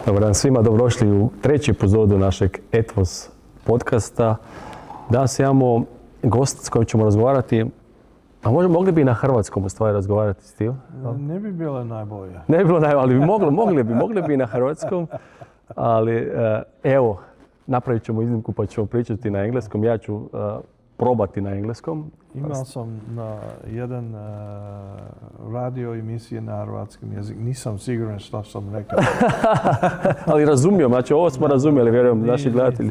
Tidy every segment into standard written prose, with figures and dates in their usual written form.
Dobar dan svima, dobrodošli u treću epizodu našeg ETVOS podcasta. Danas imamo gost s kojim ćemo razgovarati, a mogli bi i na hrvatskom u stvari razgovarati s tim. Ne bi bilo najbolje. Ne bi bilo najbolje, ali mogli bi i na hrvatskom. Ali evo, napravit ćemo iznimku pa ćemo pričati na engleskom. Ja ću probati na engleskom. Imao sam na jedan radio emisije na hrvatskom jeziku. Nisam siguran što sam rekao. Ali razumijem, znači ovo smo razumjeli, vjerujem, naši gledatelji.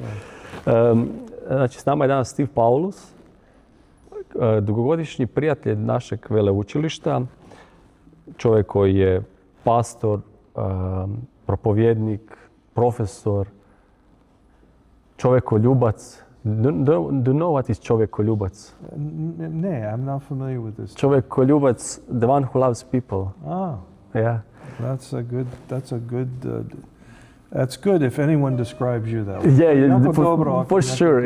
Znači, s nama je danas Paulus, dugogodišnji prijatelj našeg veleučilišta, čovjek koji je pastor, propovjednik, profesor, čovjekoljubac. Do you know what is čovjekoljubac? Ne, I'm not familiar with this. Čovjekoljubac, the one who loves people. Ah, yeah. That's good if anyone describes you that way. Yeah, for sure.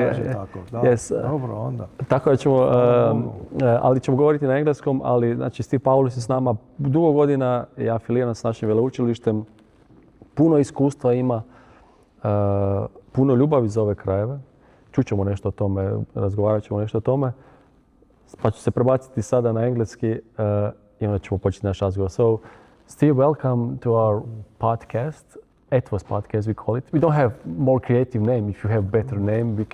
Yes. Dobro, onda. Tako da ćemo, ali ćemo govoriti na engleskom, ali znači Paulus je s nama dugo godina, je afiliran s našim veleučilištem, puno iskustva ima, puno ljubavi za ove krajeve. Čućemo nešto o tome, razgovarat ćemo nešto o tome, pa ću se prebaciti sada na engleski i onda ćemo početi naš razgovor. So, Steve, welcome to our podcast. ETVOS podcast, we call it. We don't have more creative name. If you have better name, we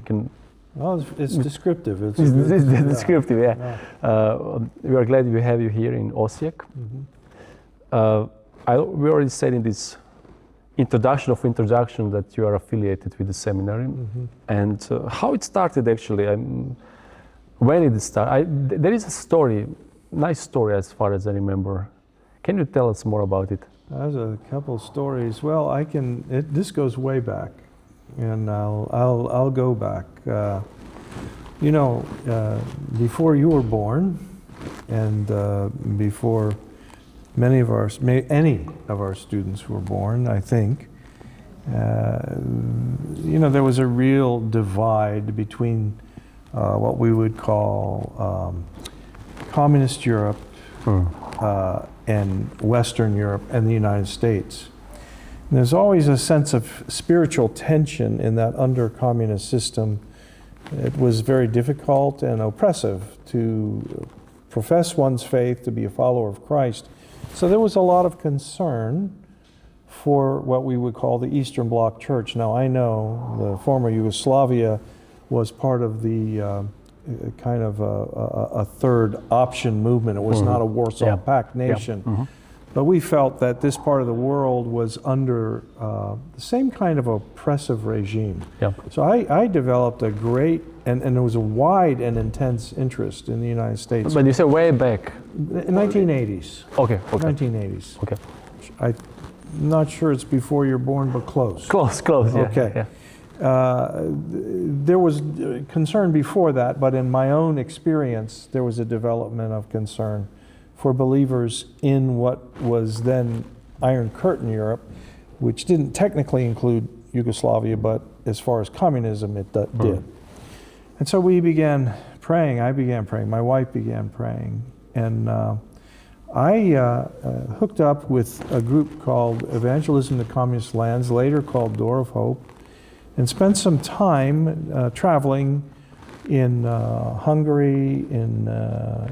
can. Well, it's descriptive. It's descriptive, yeah. We are glad we have you here in Osijek. Mm-hmm. We already said in this introduction that you are affiliated with the seminary, and how it started actually. When did it start? There is a story, nice story as far as I remember. Can you tell us more about it? There's a couple stories. Well, this goes way back, and I'll go back. Before you were born, and before any of our students were born, I think, there was a real divide between what we would call communist Europe and Western Europe and the United States. And there's always a sense of spiritual tension in that under communist system. It was very difficult and oppressive to profess one's faith, to be a follower of Christ. So there was a lot of concern for what we would call the Eastern Bloc Church. Now I know the former Yugoslavia was part of the kind of a third option movement. It was not a Warsaw Pact nation. Yeah. But we felt that this part of the world was under the same kind of oppressive regime. Yeah. So I developed a great, and there was a wide and intense interest in the United States. But you said way back? In 1980s. Okay. 1980s. Okay. I'm not sure it's before you're born, but close. Close, yeah. Okay. Yeah. There was concern before that, but in my own experience, there was a development of concern for believers in what was then Iron Curtain Europe, which didn't technically include Yugoslavia, but as far as communism, it did. And so we began praying. I began praying. My wife began praying. And I hooked up with a group called Evangelism to Communist Lands, later called Door of Hope, and spent some time traveling in Hungary, in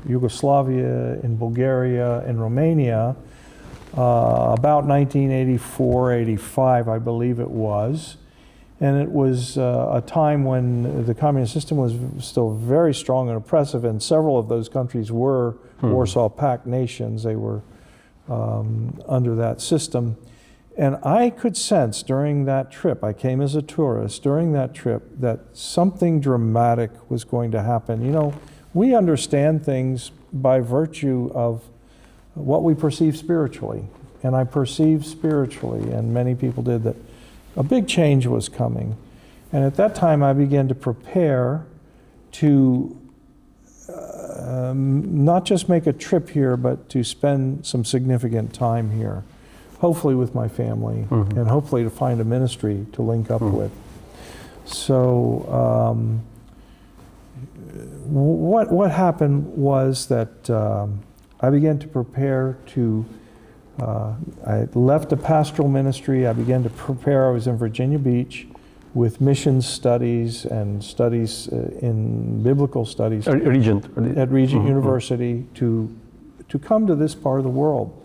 Yugoslavia, in Bulgaria, in Romania, about 1984, 85, I believe it was. And it was a time when the communist system was still very strong and oppressive, and several of those countries were Warsaw Pact nations. They were under that system. And I could sense during that trip, I came as a tourist, during that trip, that something dramatic was going to happen. You know, we understand things by virtue of what we perceive spiritually. And I perceived spiritually, and many people did, that a big change was coming. And at that time, I began to prepare to not just make a trip here, but to spend some significant time here. Hopefully with my family, and hopefully to find a ministry to link up with. So what happened was that I began to prepare to I left the pastoral ministry. I began to prepare. I was in Virginia Beach with mission studies and studies in biblical studies at Regent University to come to this part of the world.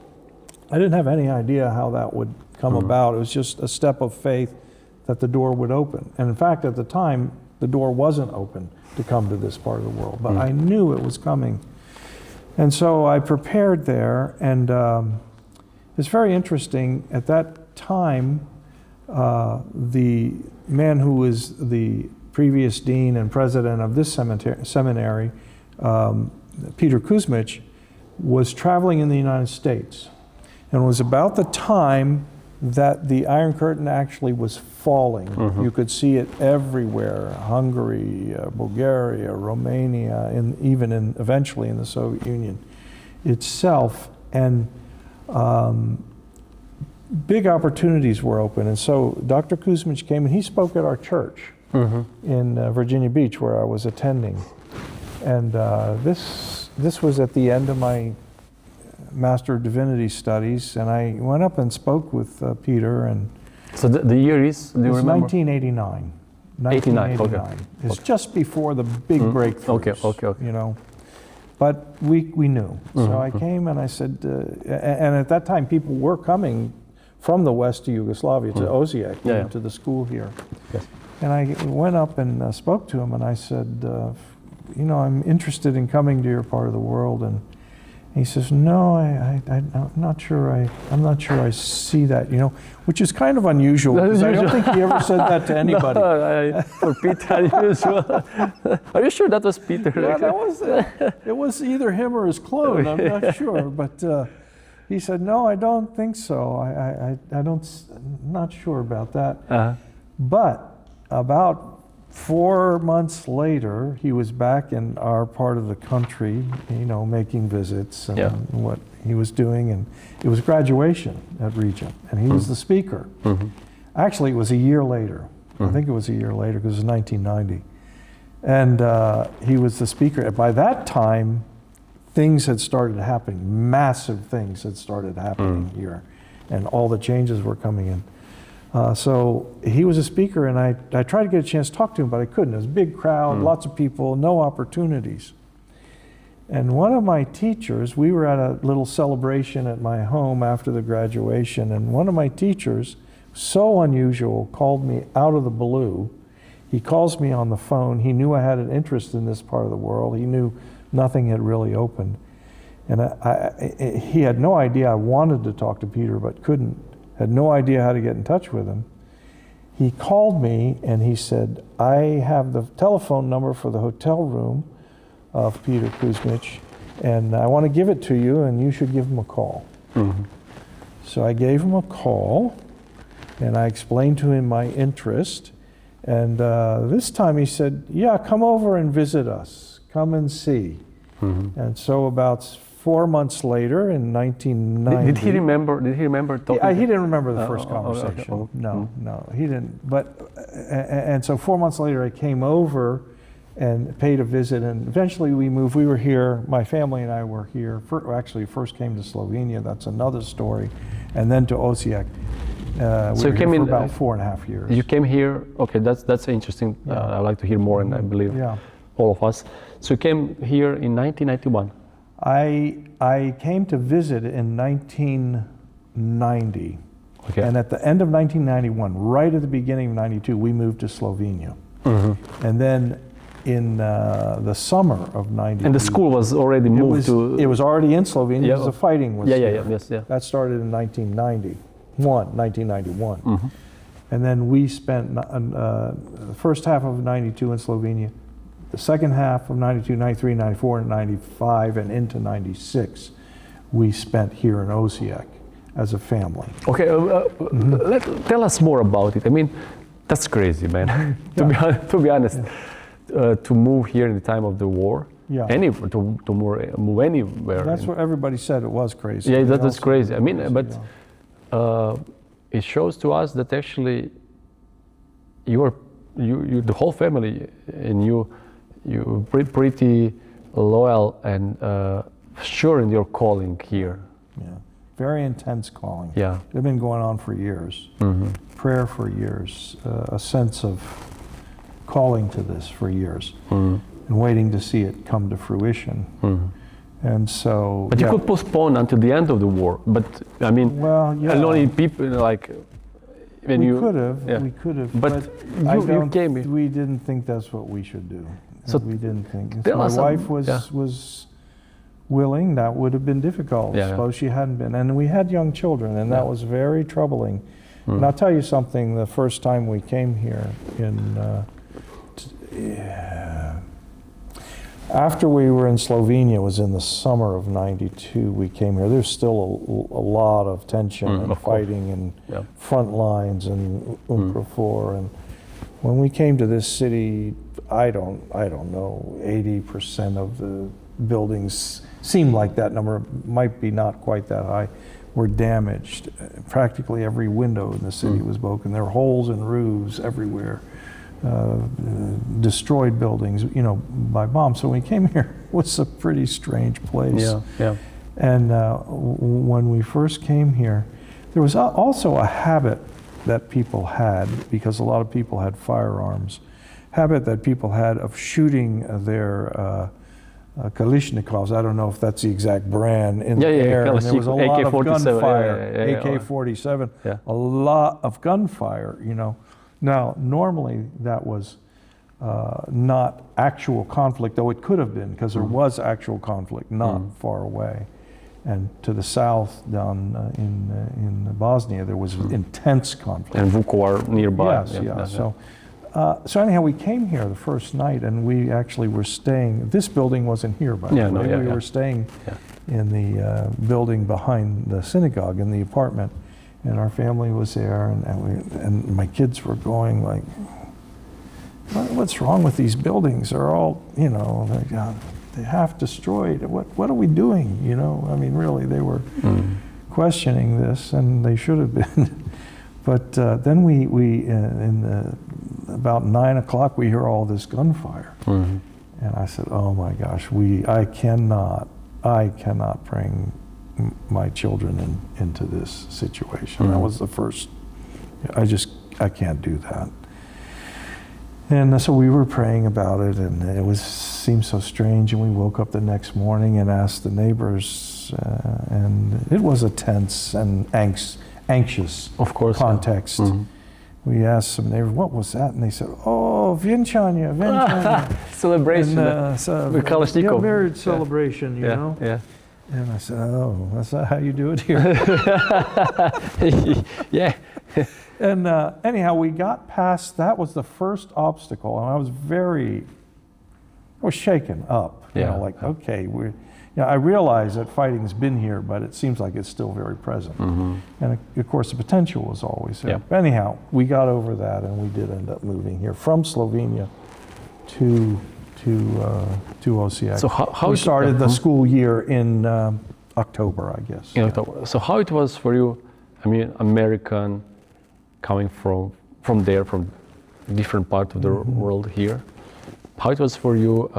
I didn't have any idea how that would come about. It was just a step of faith that the door would open. And in fact, at the time, the door wasn't open to come to this part of the world, but I knew it was coming. And so I prepared there, and it's very interesting. At that time, the man who was the previous dean and president of this seminary, Peter Kuzmich, was traveling in the United States. And it was about the time that the Iron Curtain actually was falling. You could see it everywhere, Hungary, Bulgaria, Romania, and even eventually in the Soviet Union itself. And big opportunities were open. And so Dr. Kuzmich came and he spoke at our church in Virginia Beach where I was attending. And this was at the end of my Master of Divinity studies, and I went up and spoke with Peter. And so the year is, do you remember? 1989. 89, okay. It's just before the big breakthroughs. Okay. You know, but we knew. So I came and I said, and at that time people were coming from the west to Yugoslavia, to Osijek, to the school here. Yes. And I went up and spoke to him, and I said, you know, I'm interested in coming to your part of the world. And he says, no, I'm not sure I see that, you know, which is kind of unusual, because I don't think he ever said that to anybody. No, for Peter, unusual. Are you sure that was Peter? Yeah, that was it was either him or his clone, I'm not sure. But he said, no, I don't think so. I'm not sure about that. But about 4 months later, he was back in our part of the country, you know, making visits and what he was doing. And it was graduation at Regent, and he was the speaker. Actually, it was a year later. I think it was a year later, because it was 1990. And he was the speaker. By that time, things had started happening. Massive things had started happening here, and all the changes were coming in. So he was a speaker, and I tried to get a chance to talk to him, but I couldn't. It was a big crowd, lots of people, no opportunities. And one of my teachers, we were at a little celebration at my home after the graduation, and one of my teachers, so unusual, called me out of the blue. He calls me on the phone. He knew I had an interest in this part of the world. He knew nothing had really opened. And he had no idea I wanted to talk to Peter, but couldn't. Had no idea how to get in touch with him. He called me and he said, I have the telephone number for the hotel room of Peter Kuzmich, and I want to give it to you, and you should give him a call. So I gave him a call, and I explained to him my interest. And this time he said, yeah, come over and visit us. Come and see. And so about 4 months later, in 1990. Did he remember talking? He didn't remember the first conversation. No, he didn't. But and so 4 months later, I came over and paid a visit, and eventually we moved. We were here. My family and I were here. Actually, first came to Slovenia. That's another story, and then to Osijek. So you came in for about 4.5 years. You came here. Okay, that's interesting. I'd like to hear more, and I believe all of us. So you came here in 1991. I came to visit in 1990, and at the end of 1991, right at the beginning of 92, we moved to Slovenia. And then in the summer of 90. And the school was already moved to... It was already in Slovenia, because the fighting was there. Yes. That started in 1991. And then we spent the first half of 92 in Slovenia, the second half of 92, 93, 94, and 95, and into 96, we spent here in Osijek as a family. Okay, tell us more about it. I mean, that's crazy, man. To be honest, to move here in the time of the war, to move anywhere. That's what everybody said. It was crazy. Yeah, that's crazy. I mean, but it shows to us that actually you the whole family, and you're pretty loyal and sure in your calling here. very intense calling. Yeah. It had been going on for years. Prayer for years, a sense of calling to this for years, and waiting to see it come to fruition. And so, But you could postpone until the end of the war. But I mean, well, yeah, only people like when we you could have, yeah. we could have, But you came here. we didn't think that's what we should do. So we didn't think. If tell my us wife some- was willing, that would have been difficult. Yeah, Suppose she hadn't been, and we had young children, and that Yeah. was very troubling. And I'll tell you something. The first time we came here after we were in Slovenia, it was in the summer of '92. We came here. There's still a lot of tension and of course. fighting and Yeah. front lines and Umprafor. And when we came to this city, I don't know, 80% of the buildings seemed like that number, might be not quite that high, were damaged. Practically every window in the city was broken. There were holes in roofs everywhere. Destroyed buildings, by bombs. So when we came here, it was a pretty strange place. Yeah, yeah. And when we first came here, there was also a habit that people had, because a lot of people had firearms, habit that people had of shooting their Kalashnikovs. I don't know if that's the exact brand in the air. And there was a lot of gunfire, AK-47, a lot of gunfire, Now, normally that was not actual conflict, though it could have been, because there was actual conflict not far away. And to the south, down in Bosnia, there was intense conflict. And Vukovar nearby. Yes. So anyhow, we came here the first night, and we actually were staying. This building wasn't here, by the way. We were staying in the building behind the synagogue, in the apartment. And our family was there, and my kids were going like, "What's wrong with these buildings? They're all, they half destroyed. What are we doing? I mean, really, they were questioning this, and they should have been." But then about 9 o'clock, we hear all this gunfire, and I said, "Oh my gosh, I cannot bring my children into this situation." That was the first. I can't do that. And so we were praying about it, and it seemed so strange. And we woke up the next morning and asked the neighbors, and it was a tense and anxious, of course, context. We asked some neighbors, "What was that?" And they said, "Oh, Vienchania." Celebration. With Kalashnikov. Marriage celebration, you know. Yeah. And I said, "Oh, that's not how you do it here." Yeah. And anyhow, we got past, that was the first obstacle, and I was shaken up. Okay, I realize that fighting's been here, but it seems like it's still very present. And of course, the potential was always there. But anyhow, we got over that, and we did end up moving here from Slovenia to Osijek. So how we started the school year in October, I guess. In October. So how it was for you? I mean, American, coming from different part of the world here. How it was for you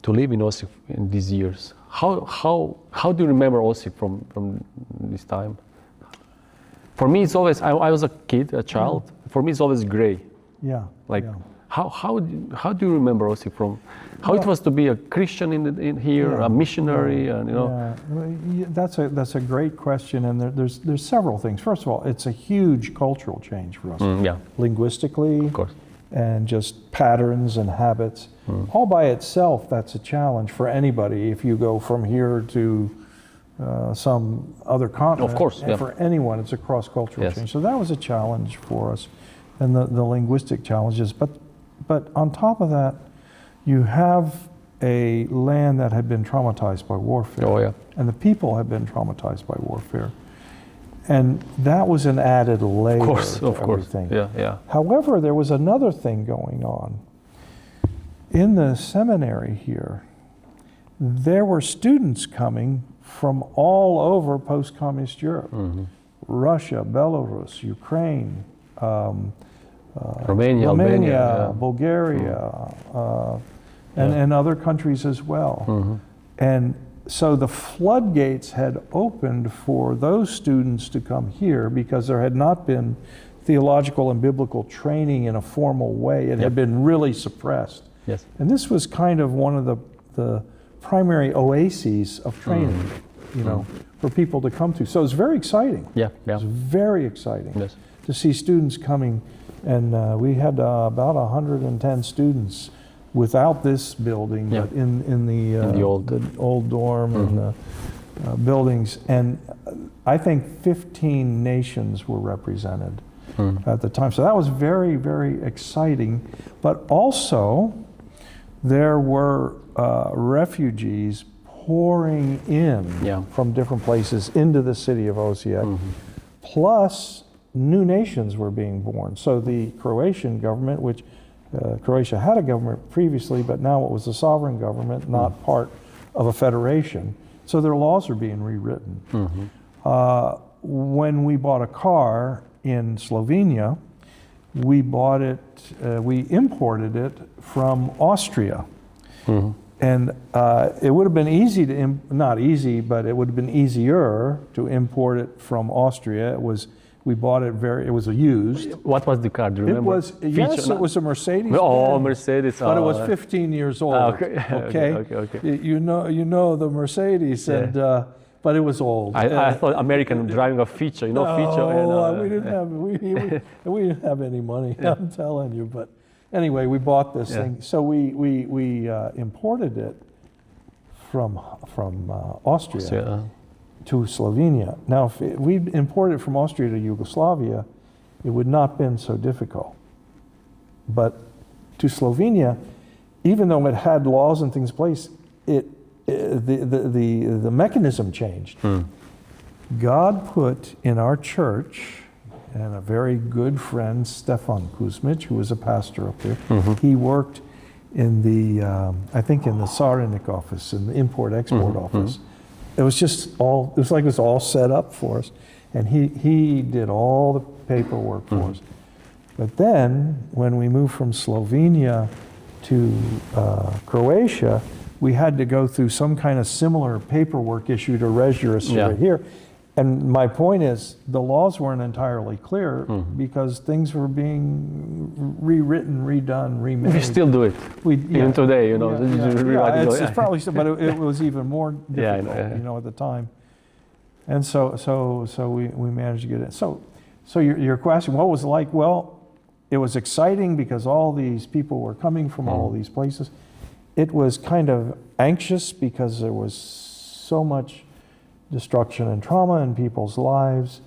to live in Osijek in these years? How do you remember Osijek from this time? For me, it's always, I was a kid, a child. For me, it's always gray. How do you remember Osijek from? It was to be a Christian in here, a missionary, and That's a great question, and there's several things. First of all, it's a huge cultural change for us. Linguistically, of course, and just patterns and habits. All by itself, that's a challenge for anybody. If you go from here to some other continent, of course, for anyone, it's a cross-cultural change. So that was a challenge for us, and the linguistic challenges. But on top of that, you have a land that had been traumatized by warfare. And the people had been traumatized by warfare. And that was an added layer to everything. However, there was another thing going on. In the seminary here, there were students coming from all over post-communist Europe. Russia, Belarus, Ukraine, Romania, Albania, Bulgaria, and other countries as well. And so the floodgates had opened for those students to come here because there had not been theological and biblical training in a formal way. It had been really suppressed. Yes. And this was kind of one of the primary oases of training, you know, for people to come to. So it was very exciting. Yeah. It was very exciting Yes. to see students coming. And we had about 110 students without this building, but in the old dorm and buildings. And I think 15 nations were represented at the time. So that was very, very exciting. But also, there were refugees pouring in from different places into the city of Osijek. Plus, new nations were being born. So the Croatian government, which Croatia had a government previously, but now it was a sovereign government, not part of a federation. So their laws are being rewritten. When we bought a car in Slovenia, we bought it, we imported it from Austria. And it would have been easy to, not easy, but it would have been easier to import it from Austria. We bought it it was a used. What was the car? Do you remember? It was a Mercedes. Oh, Mercedes. But it was 15 years old. Okay. You know the Mercedes, and but it was old. I thought American driving a feature, feature. We didn't have any money. I'm telling you. But anyway, we bought this thing. So we imported it from Austria. To Slovenia. Now, if we imported it from Austria to Yugoslavia, it would not have been so difficult. But to Slovenia, even though it had laws and things in place, the mechanism changed. God put in our church, and a very good friend, Stefan Kuzmic, who was a pastor up there, he worked in the, I think in the Sarenik office, in the import-export office. It was just all, it was all set up for us. And he did all the paperwork for us. But then, when we moved from Slovenia to Croatia, we had to go through some kind of similar paperwork issue to register us right here. And my point is, the laws weren't entirely clear because things were being rewritten, redone, remade. We still do it. Even today, It's probably, but it was even more difficult, at the time. And so we managed to get it. So your question, what was it like? Well, it was exciting because all these people were coming from all these places. It was kind of anxious because there was so much destruction and trauma in people's lives.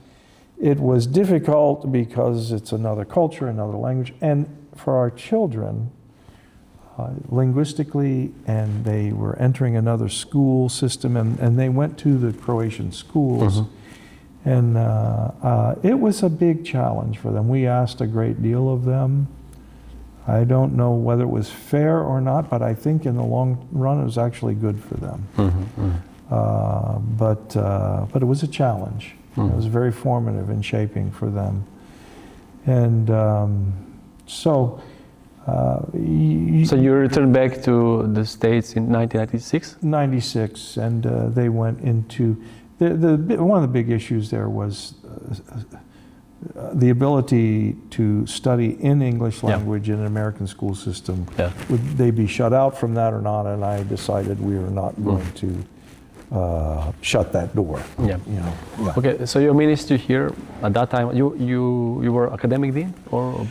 It was difficult because it's another culture, another language, and for our children, linguistically, and they were entering another school system, and they went to the Croatian schools, and it was a big challenge for them. We asked a great deal of them. I don't know whether it was fair or not, but I think in the long run it was actually good for them. But it was a challenge. It was very formative in shaping for them. And so you returned back to the States in 1996? 96, and they went into, one of the big issues there was the ability to study in English language in an American school system. Would they be shut out from that or not? And I decided we were not going to shut that door. Okay, so your ministry here at that time, you were academic dean, or?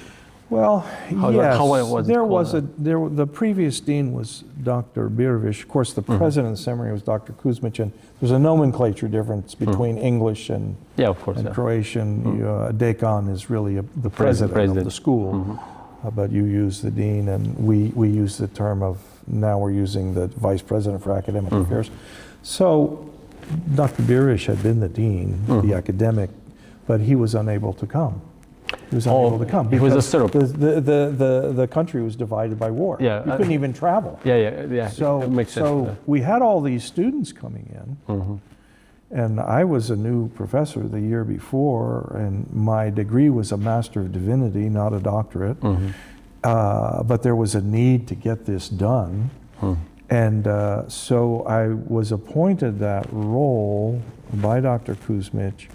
Well, yes. How was the previous dean was Dr. Birovic. Of course, the president of the seminary was Dr. Kuzmic, and there's a nomenclature difference between English and Croatian. A decan is really the president of the school, but you use the dean, and we use the term of, now we're using the vice president for academic affairs. So Dr. Birovic had been the dean, the academic, but he was unable to come. He was unable to come because the country was divided by war. You couldn't even travel. So it makes sense. So we had all these students coming in, and I was a new professor the year before, and my degree was a Master of Divinity, not a doctorate. But there was a need to get this done. And so I was appointed that role by Dr. Kuzmich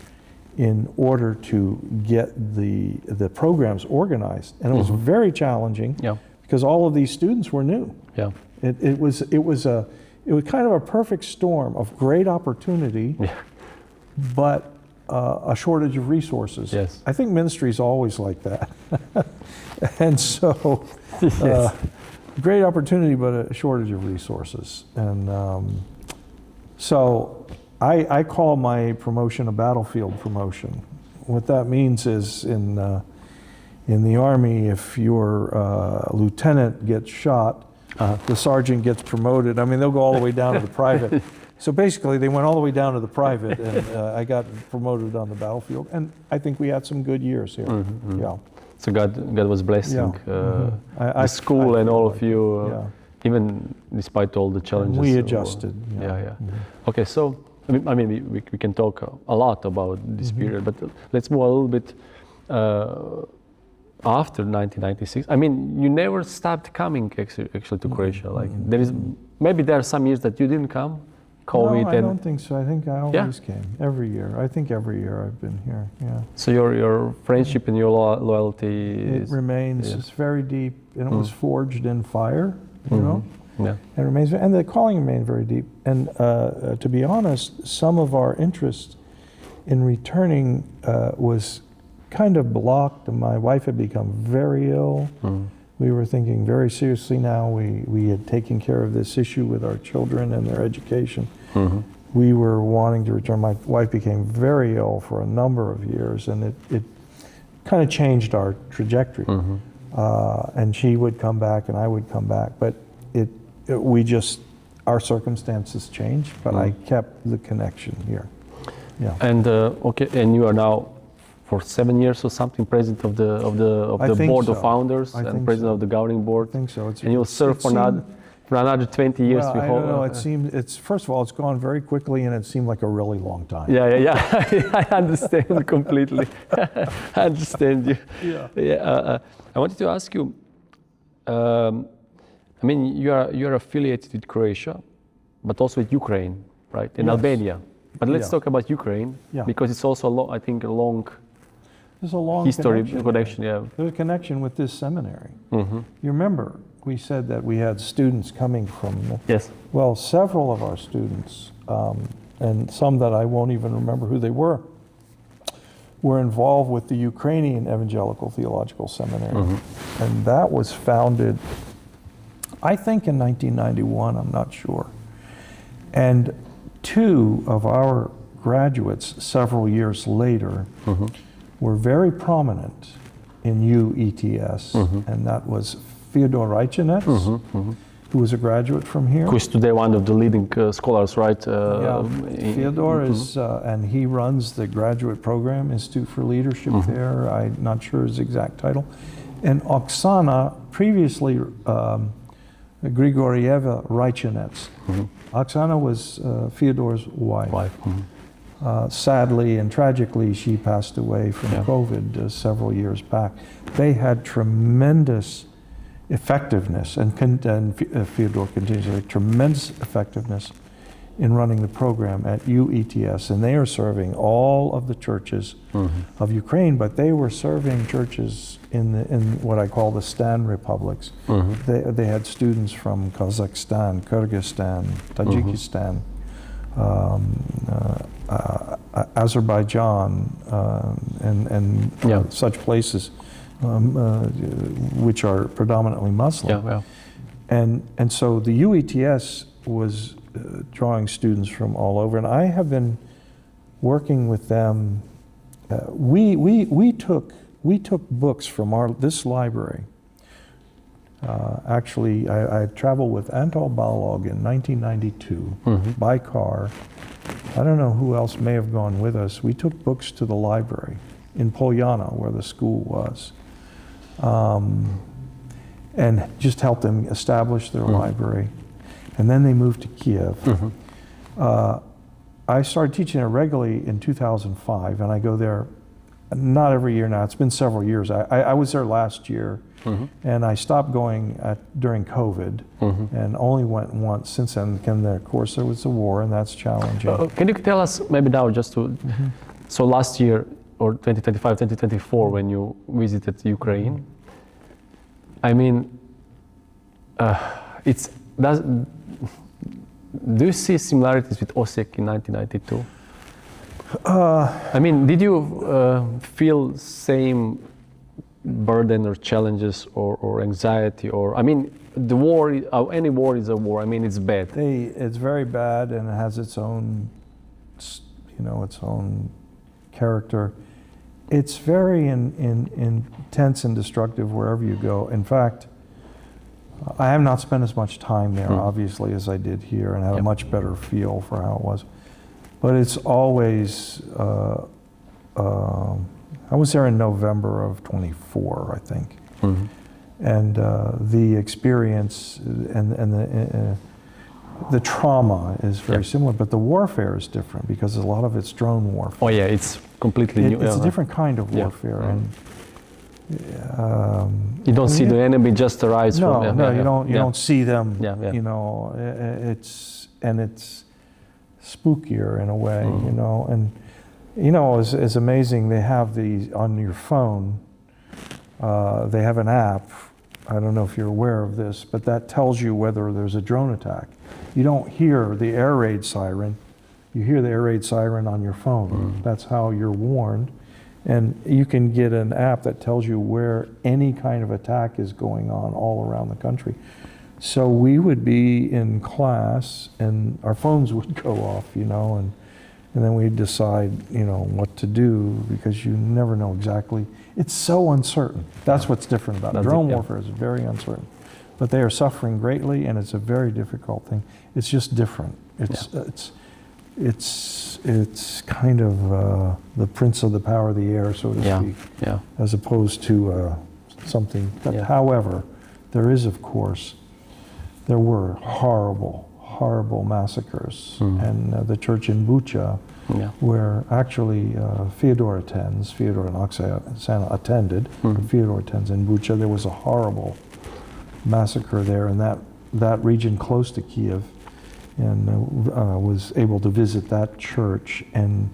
in order to get the programs organized. And it was very challenging because all of these students were new. Yeah. It was kind of a perfect storm of great opportunity, but a shortage of resources. Yes. I think ministry is always like that. And so, great opportunity, but a shortage of resources. And so I call my promotion a battlefield promotion. What that means is in the Army, if your lieutenant gets shot, the sergeant gets promoted. I mean, they'll go all the way down to the private. So basically, they went all the way down to the private, and I got promoted on the battlefield. And I think we had some good years here. Yeah. So God was blessing the school and all of you, even despite all the challenges. And we adjusted. Okay, so I mean, we can talk a lot about this period, but let's move a little bit after 1996. I mean, you never stopped coming actually to Croatia. Like maybe there are some years that you didn't come. COVID. No, I don't think so. I think I always came every year. I think every year I've been here. Yeah. So your friendship and your loyalty remains. It's very deep, and it was forged in fire. You know. Yeah. It remains, and the calling remained very deep. And to be honest, some of our interest in returning was kind of blocked. My wife had become very ill. We were thinking very seriously now. We had taken care of this issue with our children and their education. We were wanting to return. My wife became very ill for a number of years, and it kind of changed our trajectory. And she would come back, and I would come back. But our circumstances changed, but I kept the connection here. Yeah. And okay, and you are now for 7 years or something president of the board of founders and president of the governing board. I think so. And you'll serve for another 20 years. Well, I don't know. It seemed first of all, it's gone very quickly, and it seemed like a really long time. Yeah. I understand completely. I understand you. Yeah. I wanted to ask you. I mean, you are affiliated with Croatia, but also with Ukraine, right? In Albania. But let's talk about Ukraine because it's also a long. There's a long history connection. Yeah. There's a connection with this seminary. You remember we said that we had students coming from. Yes. Well, several of our students, and some that I won't even remember who they were involved with the Ukrainian Evangelical Theological Seminary, and that was founded, I think, in 1991. I'm not sure. And two of our graduates, several years later, were very prominent in UETS, and that was Fyodor Rajčinec, who was a graduate from here. Who is today one of the leading scholars, right? Fyodor is, and he runs the graduate program, Institute for Leadership there. I'm not sure his exact title. And Oksana, previously Grigorieva Rajčinec. Oksana was Fyodor's wife. Sadly and tragically, she passed away from COVID several years back. They had tremendous effectiveness, and Fyodor continues to have tremendous effectiveness in running the program at UETS, and they are serving all of the churches of Ukraine, but they were serving churches in what I call the Stan republics. They had students from Kazakhstan, Kyrgyzstan, Tajikistan, Azerbaijan, and such places, which are predominantly Muslim. And so the UETS was drawing students from all over, and I have been working with them. We took books from this library. Actually, I traveled with Antal Balog in 1992 by car. I don't know who else may have gone with us. We took books to the library in Poljana, where the school was, and just helped them establish their library. And then they moved to Kiev. I started teaching there regularly in 2005, and I go there not every year now. It's been several years. I was there last year, and I stopped going during COVID, and only went once since then. And of course, there was the war, and that's challenging. Can you tell us maybe now just to, so last year, or 2025, 2024, when you visited Ukraine, I mean, do you see similarities with Osijek in 1992? I mean, did you feel same burden or challenges or anxiety, or, I mean, the war, any war is a war. I mean, it's bad. It's very bad, and it has its own, its own character. It's very intense and destructive wherever you go. In fact, I have not spent as much time there, obviously, as I did here, and have a much better feel for how it was. But it's always, I was there in November of 24, I think. And the experience and the trauma is very similar, but the warfare is different because a lot of it's drone warfare. Oh yeah, it's completely new. It's a different kind of warfare. And you don't see the enemy just arise from... You don't see them, Yeah. it's spookier in a way, and it's amazing. They have on your phone, they have an app, I don't know if you're aware of this, but that tells you whether there's a drone attack. You don't hear the air raid siren, you hear the air raid siren on your phone. That's how you're warned. And you can get an app that tells you where any kind of attack is going on all around the country. So we would be in class and our phones would go off, and then we'd decide, what to do, because you never know exactly. It's so uncertain. That's what's different about it. Drone warfare is very uncertain. But they are suffering greatly, and it's a very difficult thing. It's just different. It's kind of the prince of the power of the air, so to speak, as opposed to something. But however, there were horrible massacres, and the church in Bucha, where actually Fyodor and Oksana attended, Fyodor attends in Bucha. There was a horrible massacre there in that region close to Kiev, and was able to visit that church, and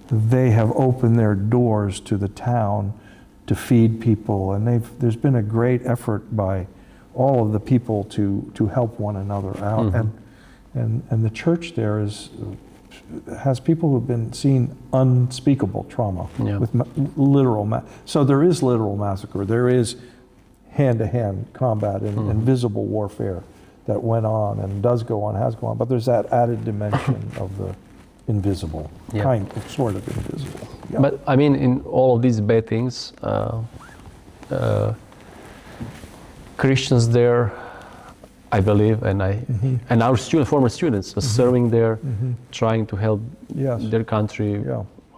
they have opened their doors to the town to feed people, and there's been a great effort by all of the people to help one another out, and the church there has people who've been seeing unspeakable trauma with so there is literal massacre, there is hand-to-hand combat and visible warfare that went on and does go on, has gone on, but there's that added dimension of the invisible, sort of invisible. But I mean, in all of these bad things, Christians there, I believe, and our former students are serving there, trying to help their country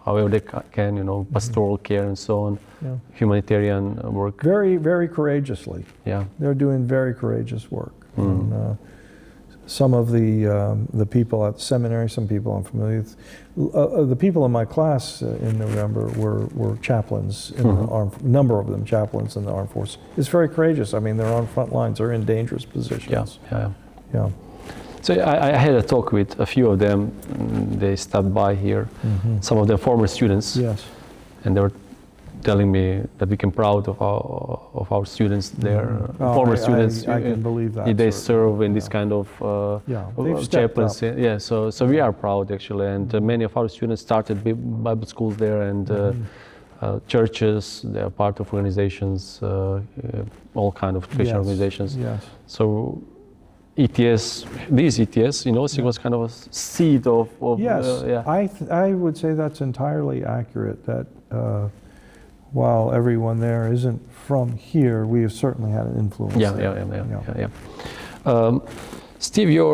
however they can, pastoral care and so on, humanitarian work. Very, very courageously. Yeah, they're doing very courageous work. And, some of the people at the seminary, some people I'm familiar with, the people in my class in November were chaplains, in the number of them chaplains in the armed forces. It's very courageous. I mean, they're on front lines, they're in dangerous positions. Yeah. So I had a talk with a few of them. They stopped by here, some of them former students. Yes. And they were telling me that we can proud of our students there, former students. I can believe that. They serve in this kind of chaplaincy. So we are proud actually, and many of our students started Bible schools there and churches. They are part of organizations, all kind of Christian organizations. Yes. So ETS, it was kind of a seed of I would say that's entirely accurate. That while everyone there isn't from here, we have certainly had an influence. Steve, you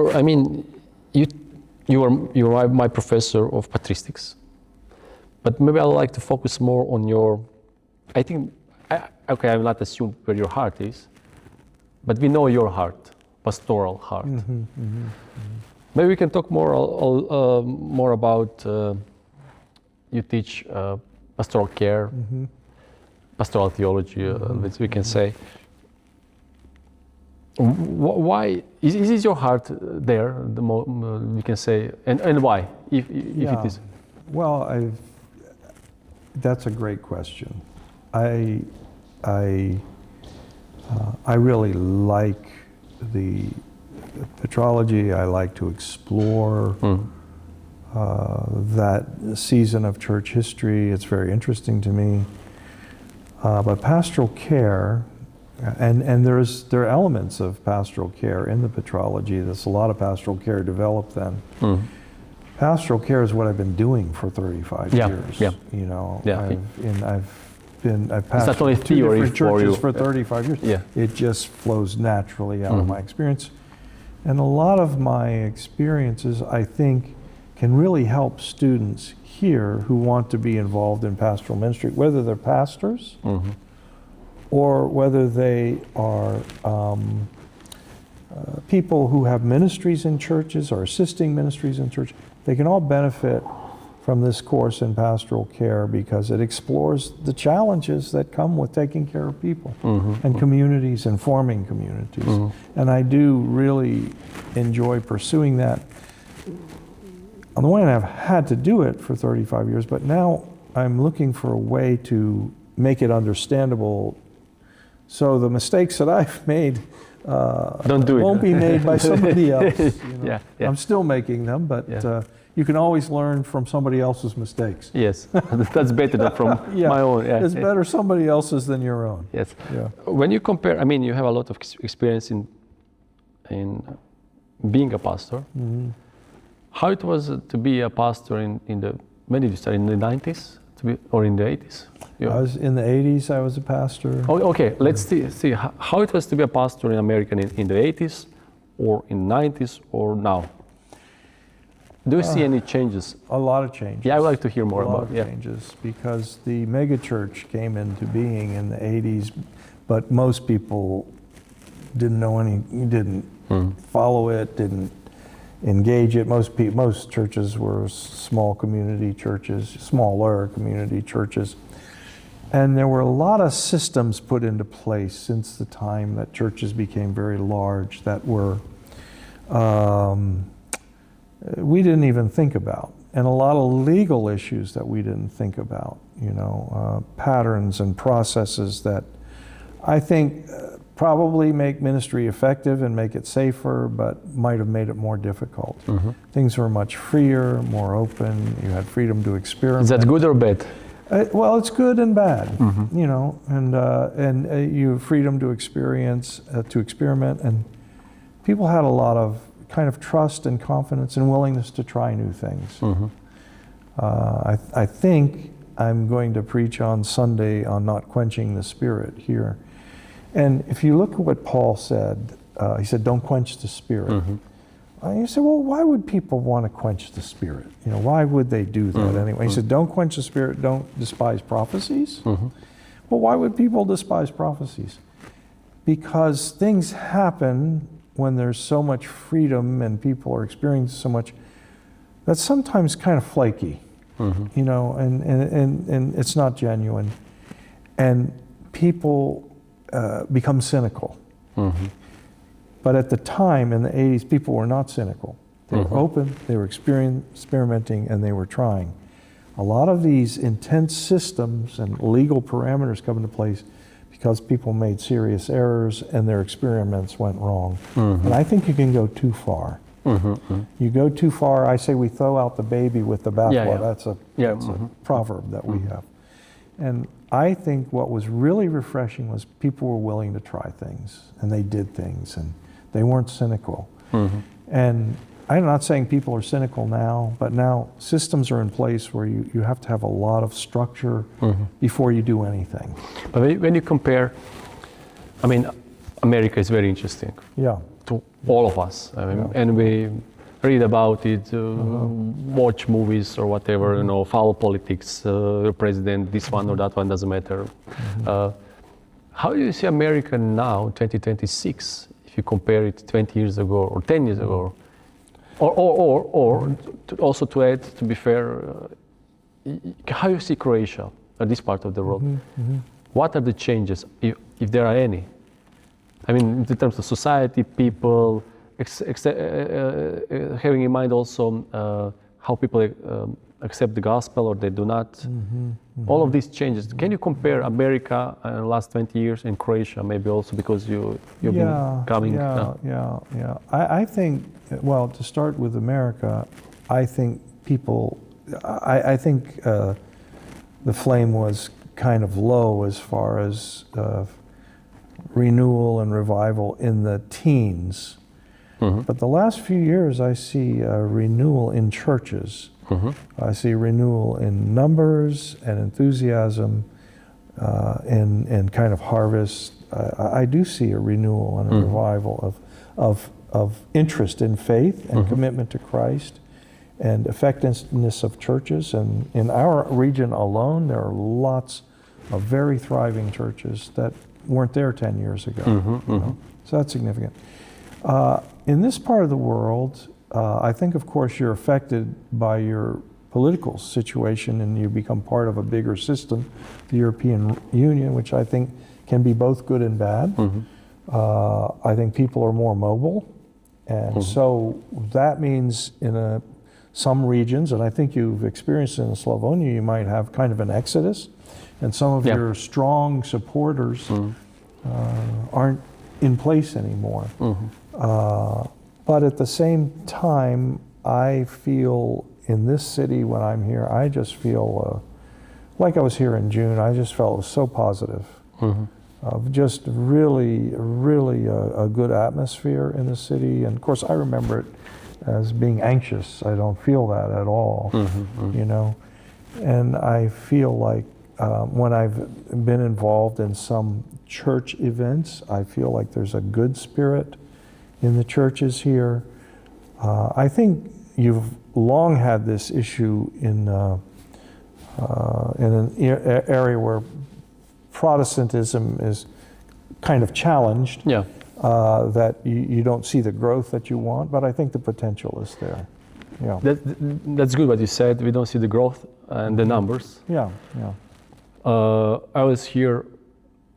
are my professor of patristics, but maybe I'd like to focus more on your. I will not assume where your heart is, but we know your heart, pastoral heart. Maybe we can talk more about. You teach pastoral care, pastoral theology, we can say. Why is your heart there? We can say, and why, if it is? Well, that's a great question. I really like the patrology. I like to explore that season of church history. It's very interesting to me. But pastoral care, and there are elements of pastoral care in the patrology. There's a lot of pastoral care developed then. Pastoral care is what I've been doing for 35 years. Yeah. You know, Yeah. I've pastored two different churches for 35 years. Yeah. It just flows naturally out of my experience. And a lot of my experiences, I think, can really help students here who want to be involved in pastoral ministry, whether they're pastors or whether they are people who have ministries in churches or assisting ministries in church. They can all benefit from this course in pastoral care because it explores the challenges that come with taking care of people and communities and forming communities. And I do really enjoy pursuing that. On the one hand, I've had to do it for 35 years, but now I'm looking for a way to make it understandable so the mistakes that I've made won't be made by somebody else. You know? I'm still making them, but you can always learn from somebody else's mistakes. Yes, that's better than from my own. Yeah. It's better somebody else's than your own. Yes. Yeah. When you compare, I mean, you have a lot of experience in being a pastor. How it was to be a pastor in the, when did you start, in the 90s or in the 80s? I was in the 80s, I was a pastor. Oh, okay, let's see how it was to be a pastor in America in the 80s or in the 90s or now. Do you see any changes? A lot of changes. Yeah, I would like to hear more about it. A lot of changes because the mega-church came into being in the 80s, but most people didn't know didn't follow it, didn't engage it. Most churches were small community churches, smaller community churches. And there were a lot of systems put into place since the time that churches became very large that were we didn't even think about, and a lot of legal issues that we didn't think about, you know, patterns and processes that I think probably make ministry effective and make it safer, but might have made it more difficult. Things were much freer, more open. You had freedom to experiment. Is that good or bad? Well, it's good and bad, you know, and you have freedom to experiment, and people had a lot of kind of trust and confidence and willingness to try new things. I think I'm going to preach on Sunday on not quenching the Spirit here. And if you look at what Paul said, he said, don't quench the Spirit. You say, well, why would people want to quench the Spirit? You know, why would they do that anyway? He said, don't quench the Spirit, don't despise prophecies. Well, why would people despise prophecies? Because things happen when there's so much freedom and people are experiencing so much, that's sometimes kind of flaky, you know, and it's not genuine. And people become cynical. But at the time, in the 80s, people were not cynical. They were open, they were experimenting, and they were trying. A lot of these intense systems and legal parameters come into place because people made serious errors and their experiments went wrong. And I think you can go too far. You go too far, I say we throw out the baby with the bathwater. That's a proverb that we have. And I think what was really refreshing was people were willing to try things, and they did things, and they weren't cynical. And I'm not saying people are cynical now, but now systems are in place where you have to have a lot of structure before you do anything. But when you compare, I mean, America is very interesting to all of us. I mean, and we read about it, watch movies or whatever, you know, follow politics, the president, this one or that one, doesn't matter. How do you see America now, 2026, if you compare it 20 years ago or 10 years ago? Or also to add, to be fair, how you see Croatia this part of the world. Mm-hmm. What are the changes, if there are any? I mean, in terms of society, people, having in mind also how people accept the gospel or they do not. Mm-hmm. Mm-hmm. All of these changes. Can you compare America in the last 20 years and Croatia, maybe also because you've been coming? Yeah. I think, well, to start with America, I think I think the flame was kind of low as far as renewal and revival in the teens. Mm-hmm. But the last few years I see renewal in churches. Mm-hmm. I see renewal in numbers and enthusiasm and kind of harvest. I do see a renewal and a revival of interest in faith and commitment to Christ and effectiveness of churches. And in our region alone, there are lots of very thriving churches that weren't there 10 years ago. You know? So that's significant. In this part of the world, I think, of course, you're affected by your political situation and you become part of a bigger system, the European Union, which I think can be both good and bad. I think people are more mobile. And so that means in some regions, and I think you've experienced in Slavonia, you might have kind of an exodus, and some of your strong supporters aren't in place anymore. But at the same time, I feel in this city when I'm here, I just feel like I was here in June. I just felt it was so positive. Just really a good atmosphere in the city. And of course, I remember it as being anxious. I don't feel that at all, you know. And I feel like when I've been involved in some church events, I feel like there's a good spirit in the churches here. I think you've long had this issue in an area where Protestantism is kind of challenged, that you don't see the growth that you want, but I think the potential is there. Yeah. That's good what you said. We don't see the growth and the numbers. I was here.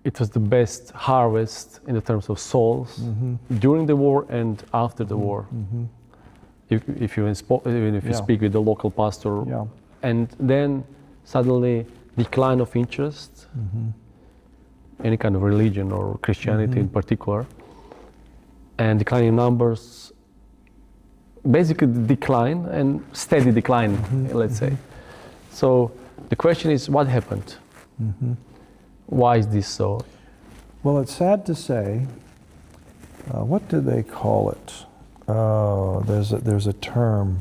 It was the best harvest in the terms of souls during the war and after the war. If you speak with the local pastor, and then suddenly decline of interest, any kind of religion or Christianity in particular, and declining numbers, basically decline and steady decline, let's say. So the question is, what happened? Why is this so? Well, it's sad to say. What do they call it? There's a term,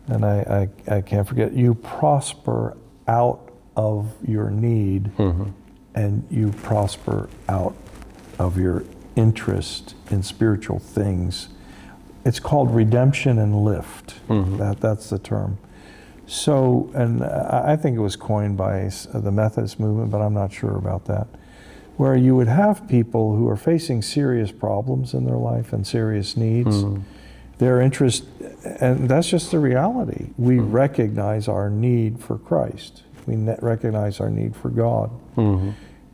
and I can't forget. You prosper out of your need, and you prosper out of your interest in spiritual things. It's called redemption and lift. That's the term. So, and I think it was coined by the Methodist movement, but I'm not sure about that, where you would have people who are facing serious problems in their life and serious needs. Their interest, and that's just the reality. We recognize our need for Christ. We recognize our need for God.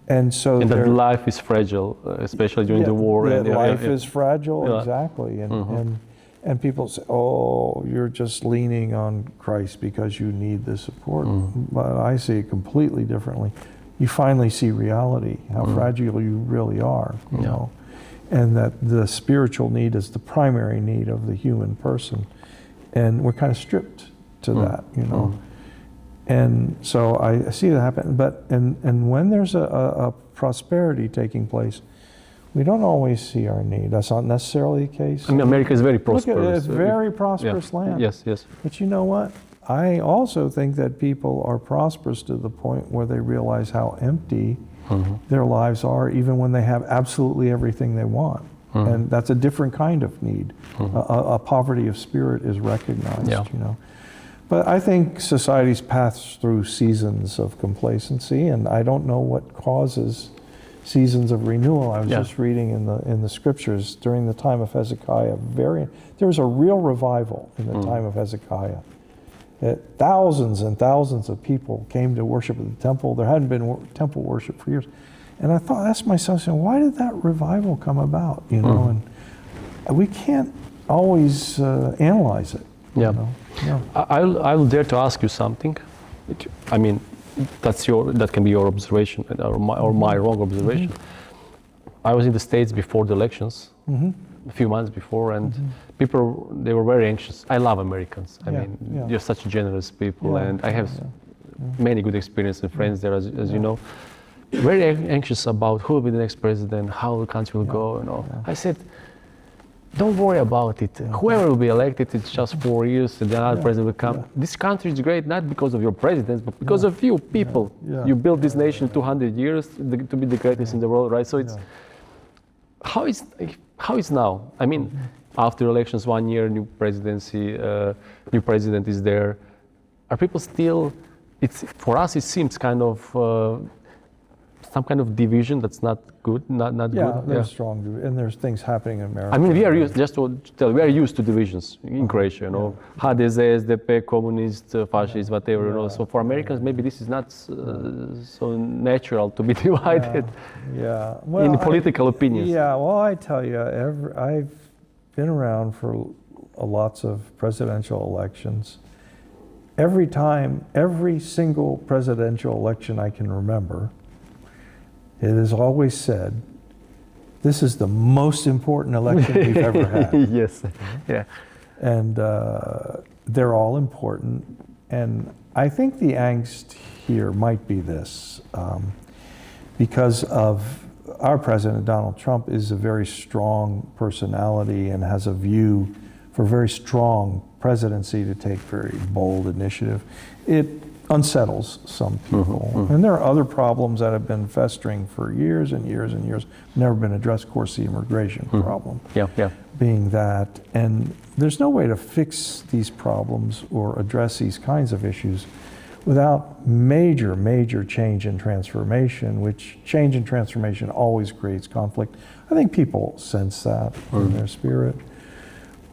And so that life is fragile, especially during the war. And life is fragile, exactly. And people say, oh, you're just leaning on Christ because you need the support. But I see it completely differently. You finally see reality, how fragile you really are, you know, and that the spiritual need is the primary need of the human person. And we're kind of stripped to that, you know. And so I see that happen. But and when there's a prosperity taking place, we don't always see our need. That's not necessarily the case. I mean, America is very prosperous. Look at it, it's a very prosperous land. Yes. But you know what? I also think that people are prosperous to the point where they realize how empty their lives are, even when they have absolutely everything they want. And that's a different kind of need. A poverty of spirit is recognized, you know. But I think societies pass through seasons of complacency, and I don't know what causes seasons of renewal. I was just reading in the scriptures during the time of Hezekiah. There was a real revival in the time of Hezekiah, Thousands and thousands of people came to worship at the temple. There hadn't been temple worship for years. And I thought, asked myself, why did that revival come about? You know, and we can't always analyze it. Yeah. You know? Yeah. I'll dare to ask you something. I mean, that can be your observation or my wrong observation. I was in the States before the elections, a few months before, and people, they were very anxious. I love Americans. I mean, you're such generous people, and I have many good experiences and friends there, as you know. Very anxious about who will be the next president, how the country will go, and all. I said, don't worry about it. Whoever will be elected, it's just 4 years, and then another president will come. This country is great not because of your presidents, but because of you people. You built this nation 200 years to be the greatest in the world, right? So it's how is now? I mean, after elections, 1 year, new presidency, new president is there. Are people still? For us, it seems kind of. Some kind of division that's not good, not good. There's strong, and there's things happening in America. I mean, we are used, just to tell, we are used to divisions in Croatia, you know, HDZ, SDP, communist, fascist, whatever, you know. So for Americans, maybe this is not so natural to be divided Well, in political opinions. Yeah, well, I tell you, I've been around for lots of presidential elections. Every single presidential election I can remember, it is always said, this is the most important election we've ever had. Yes, yeah. And they're all important. And I think the angst here might be this, because of our president, Donald Trump, is a very strong personality and has a view for very strong presidency to take very bold initiative. It unsettles some people. And there are other problems that have been festering for years and years and years, never been addressed. Of course, the immigration problem being that. And there's no way to fix these problems or address these kinds of issues without major change and transformation, which change and transformation always creates conflict. I think people sense that in their spirit.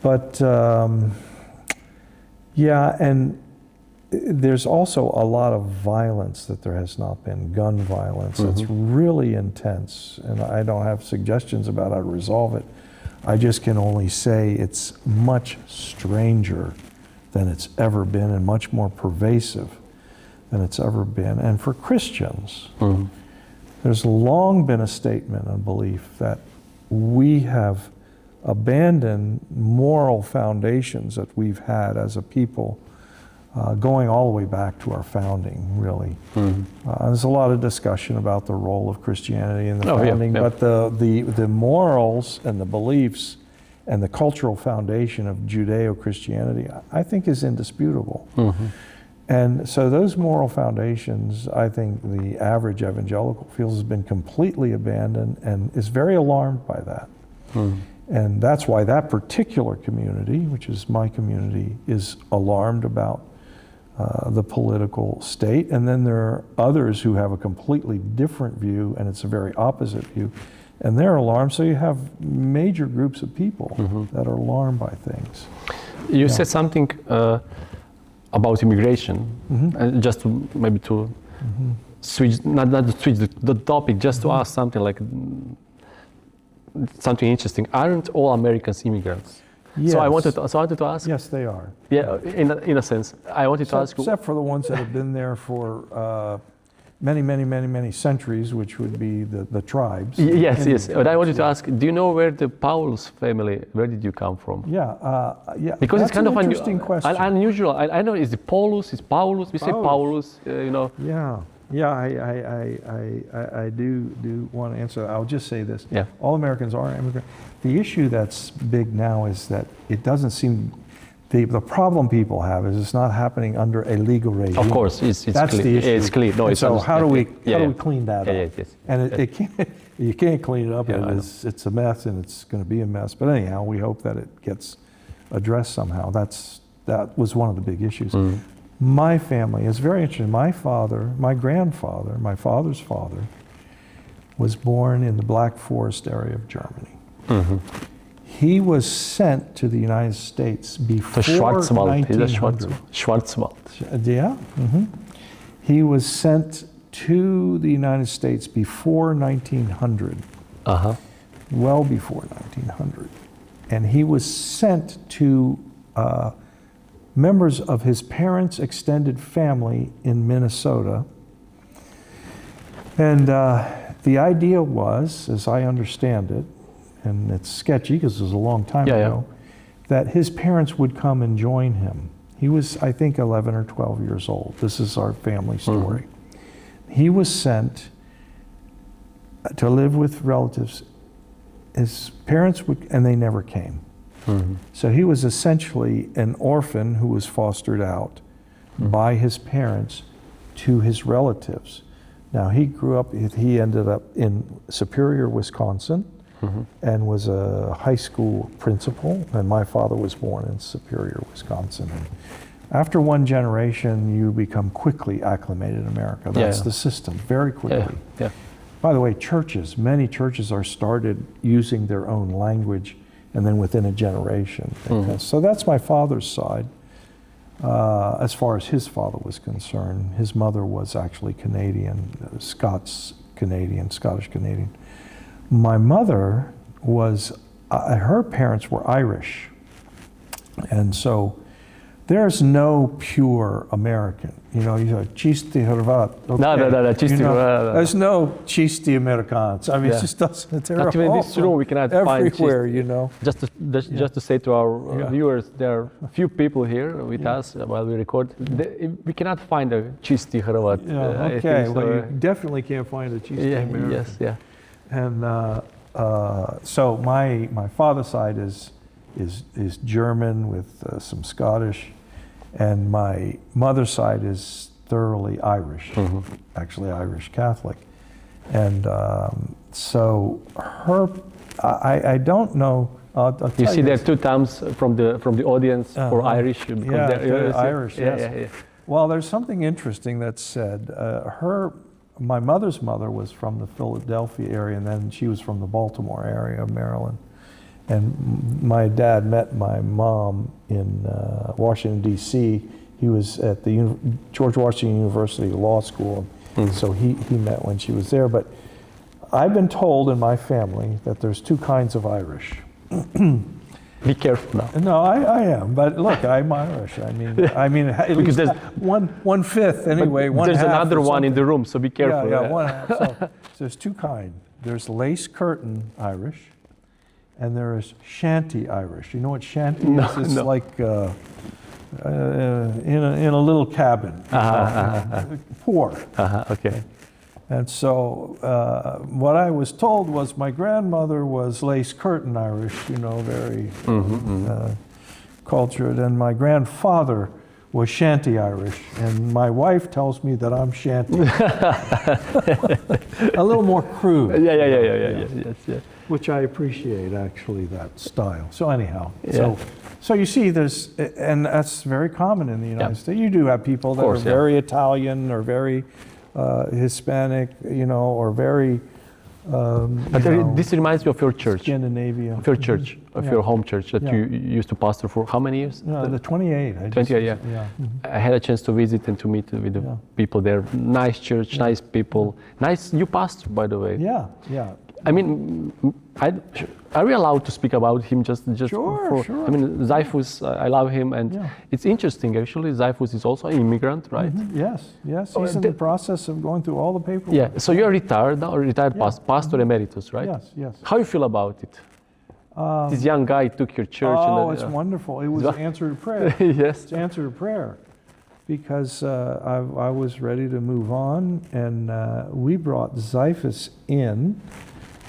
But and there's also a lot of violence that there has not been, gun violence. It's really intense, and I don't have suggestions about how to resolve it. I just can only say it's much stranger than it's ever been and much more pervasive than it's ever been. And for Christians, there's long been a statement and belief that we have abandoned moral foundations that we've had as a people, going all the way back to our founding, really. There's a lot of discussion about the role of Christianity in the founding, but the morals and the beliefs and the cultural foundation of Judeo-Christianity, I think, is indisputable. And so those moral foundations, I think the average evangelical feels has been completely abandoned and is very alarmed by that. And that's why that particular community, which is my community, is alarmed about the political state. And then there are others who have a completely different view, and it's a very opposite view, and they're alarmed. So you have major groups of people that are alarmed by things. You said something about immigration, and just to maybe to switch, not to switch the topic, just to ask something like something interesting. Aren't all Americans immigrants? Yes. So I wanted to ask. Yes, they are. Yeah, in a sense, I wanted to ask. Except for the ones that have been there for many centuries, which would be the tribes. Yes. But I wanted to ask, do you know where the Paulus family, where did you come from? Yeah. Because that's it's kind an of interesting question. Unusual. I know it's Paulus, it's Paulus. We say Paulus, you know. Yeah, I do want to answer that. I'll just say this. Yeah. All Americans are immigrants. The issue that's big now is that it doesn't seem, the problem people have is it's not happening under a legal regime. Of course, it's that's clear. The issue. It's clear. No, and it's so how do we clean that up? Yes. And it can't, you can't clean it up. It's a mess, and it's going to be a mess. But anyhow, we hope that it gets addressed somehow. That was one of the big issues. My family is very interesting. My grandfather, my father's father, was born in the Black Forest area of Germany. He was sent to the United States before Schwarzwald. 1900. Schwarzwald. Yeah. He was sent to the United States before 1900. Well before 1900. And he was sent to members of his parents' extended family in Minnesota. And the idea was, as I understand it, and it's sketchy because it was a long time ago, that his parents would come and join him. He was, I think, 11 or 12 years old. This is our family story. He was sent to live with relatives. His parents would, and they never came. So he was essentially an orphan who was fostered out by his parents to his relatives. Now he grew up, he ended up in Superior, Wisconsin, and was a high school principal, and my father was born in Superior, Wisconsin. And after one generation, you become quickly acclimated in America. That's the system, very quickly. By the way, churches, many churches are started using their own language, and then within a generation. So that's my father's side. As far as his father was concerned, his mother was actually Canadian, Scottish-Canadian. My mother was, her parents were Irish. And so there's no pure American. You know, čisti Hrvat. Okay. Čisti Hrvat. There's no čisti Americans. I mean, it just doesn't. They're actually, in this room we cannot everywhere, find you know. Just to say to our viewers, there are a few people here with us while we record. We cannot find a čisti Hrvat. Okay, well, you definitely can't find a čisti American. And so my father's side is German with some Scottish, and my mother's side is thoroughly Irish, actually Irish Catholic. And so I don't know. I'll you see, there are two thumbs from the audience for Irish. Irish. Yes. Well, there's something interesting that's said. My mother's mother was from the Philadelphia area, and then she was from the Baltimore area of Maryland. And my dad met my mom in Washington, D.C. He was at the George Washington University Law School, so he met when she was there. But I've been told in my family that there's two kinds of Irish. Be careful now. No, I am. But look, I'm Irish. I mean, at least one fifth anyway. One there's half another one in the room, so be careful. Yeah, 1/2. So there's two kinds. There's lace curtain Irish, and there is shanty Irish. You know what shanty is? It's like in a little cabin. Poor. Okay. And so what I was told was my grandmother was lace curtain Irish, you know, very cultured, and my grandfather was shanty Irish, and my wife tells me that I'm shanty. A little more crude. Yes. Which I appreciate, actually, that style. So anyhow, so you see, and that's very common in the United States. You do have people that are very Italian or very Hispanic, you know, or very. But this reminds me of your church. Scandinavia. Of your church, of your home church that you used to pastor for how many years? The 28. 28, yeah. I had a chance to visit and to meet with the people there. Nice church, nice people, nice new pastor, by the way. Yeah. I mean, are we allowed to speak about him just Sure. I mean, Zyphus, I love him, and it's interesting actually. Zyphus is also an immigrant, right? Yes. He's in the process of going through all the paperwork. Yeah. So you're retired now, pastor emeritus, right? Yes. How you feel about it? This young guy took your church. It's wonderful. It was answered prayer. Yes. It's answered prayer, because I was ready to move on, and we brought Zyphus in